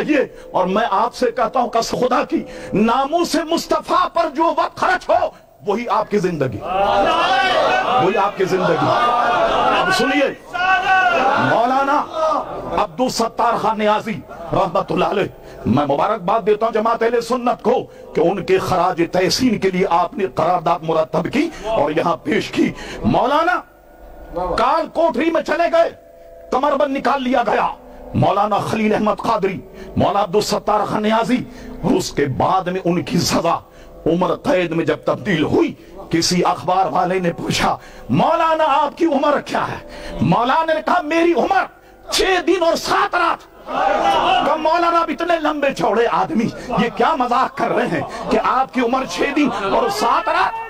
چاہیے. اور میں آپ سے کہتا ہوں قسم خدا کی، ناموس مصطفیٰ پر جو وقت خرچ ہو وہی آپ کی زندگی، وہی آپ کی زندگی. اب سنیے، مولانا عبدالستار خان نیازی رحمت اللہ علیہ، میں مبارکباد دیتا ہوں جماعت اہل سنت کو کہ ان کے خراج تحسین کے لیے آپ نے قرارداد مرتب کی اور یہاں پیش کی. مولانا کال کوٹری میں چلے گئے، کمر بند نکال لیا گیا. مولانا خلیل احمد قادری، مولانا عبدالستار خان نیازی، اور اس کے بعد میں ان کی سزا عمر قید میں جب تبدیل ہوئی، کسی اخبار والے نے پوچھا مولانا آپ کی عمر کیا ہے؟ مولانا نے کہا میری عمر 6 دن اور 7 رات. کہ مولانا اب اتنے لمبے چوڑے آدمی یہ کیا مذاق کر رہے ہیں کہ آپ کی عمر 6 دن اور 7 رات.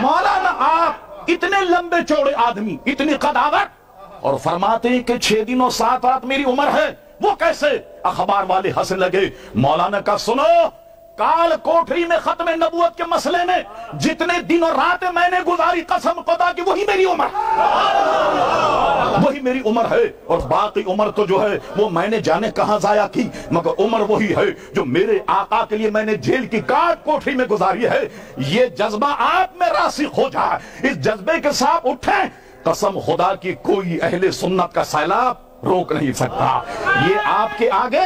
مولانا آپ اتنے لمبے چوڑے آدمی، اتنی قداوت، اور فرماتے ہیں کہ 6 دن اور 7 رات میری عمر ہے. وہ کیسے؟ اخبار والے ہنسنے لگے. مولانا کا سنو، کال کوٹری میں ختم نبوت کے مسئلے میں جتنے دن اور راتیں میں نے گزاری قسم خدا کی وہی میری عمر، وہی میری عمر ہے. اور باقی عمر تو جو ہے وہ میں نے جانے کہاں ضائع کی، مگر عمر وہی ہے جو میرے آقا کے لیے میں نے جیل کی کاٹ کوٹری میں گزاری ہے. یہ جذبہ آپ میں راسخ ہو جائے، اس جذبے کے ساتھ اٹھیں، قسم خدا کی کوئی اہل سنت کا سیلاب روک نہیں سکتا. یہ آپ کے آگے،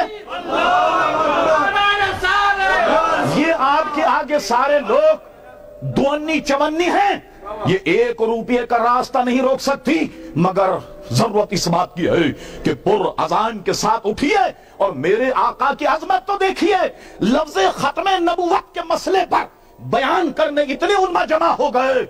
یہ آپ کے آگے سارے لوگ دونی چونی ہیں. یہ 1 روپے کا راستہ نہیں روک سکتی، مگر ضرورت اس بات کی ہے کہ پر اذان کے ساتھ اٹھیے اور میرے آقا کی عظمت تو دیکھیے. لفظ ختم نبوت کے مسئلے پر بیان کرنے اتنے علماء جمع ہو گئے،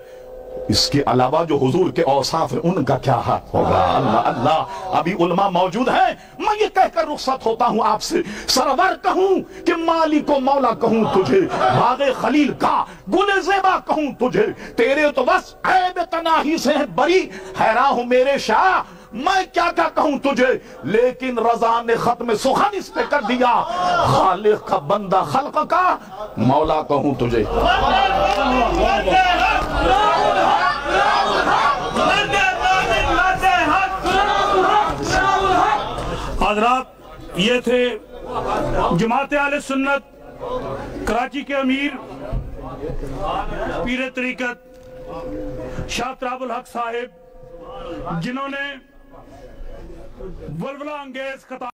اس کے علاوہ جو حضور کے اوصاف ہیں ان کا کیا حال ہوگا. اللہ اللہ، ابھی علماء موجود ہیں. میں یہ کہہ کر رخصت ہوتا ہوں آپ سے، سرور کہوں کہ مالک و مولا کہوں تجھے، باغ خلیل کا گل زیبا کہوں تجھے، تیرے تو بس عیب تناہی سے ہے بری، حیران ہوں میرے شاہ میں کیا کہوں تجھے. لیکن رضا نے ختم سخن اس پہ کر دیا، خالق کا بندہ خلق کا مولا کہوں تجھے. حضرات، یہ تھے جماعت اہل سنت کراچی کے امیر پیر طریقت شاہ تراب الحق صاحب، جنہوں نے ولولہ انگیز خطاب